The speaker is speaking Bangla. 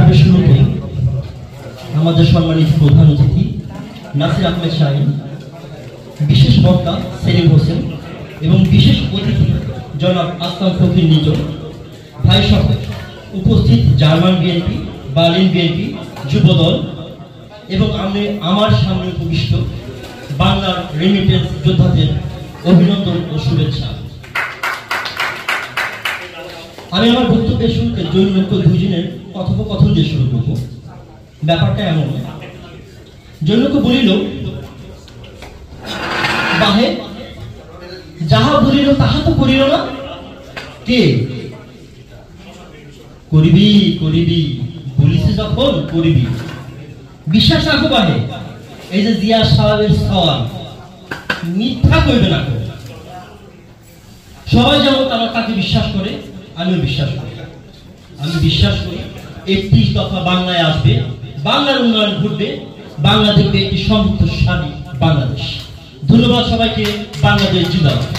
পর্বের শুরুতে আমাদের সম্মানিত প্রধান অতিথি নাসির আহমেদ শাহিন, বিশেষ বক্তা সেলিম হোসেন এবং বিশেষ অতিথি জনাব আসলাম ফকির নিজন ভাই সহ উপস্থিত জার্মান বিএনপি, বার্লিন বিএনপি, যুবদল এবং আমার সামনে উপবিষ্ট বাংলার রেমিটেন্স যোদ্ধাদের অভিনন্দন ও শুভেচ্ছা। আমি আমার বক্তব্যের শুরুতে জৈনৈক্য দুইজনের কথোপকথন দিয়ে শুরু করব। ব্যাপারটা এমন, জৈনৈক্য বলিল, বাহে যাহা বলিল তাহা তো করিল না, কে করিবি করিবি বলিছে যখন করিবি, বিশ্বাস রাখো বাহে। এই যে জিয়া সাহেবের সওয়াল, মিথ্যা কইবে না। সবাই যেমন তাকে বিশ্বাস করে, আমিও বিশ্বাস করি। আমি বিশ্বাস করি 31 দফা বাংলায় আসবে, বাংলার উন্নয়ন ঘটবে, বাংলা দেখবে একটি সমৃদ্ধশালী বাংলাদেশ। ধন্যবাদ সবাইকে। বাংলাদেশ জিন্দাবাদ।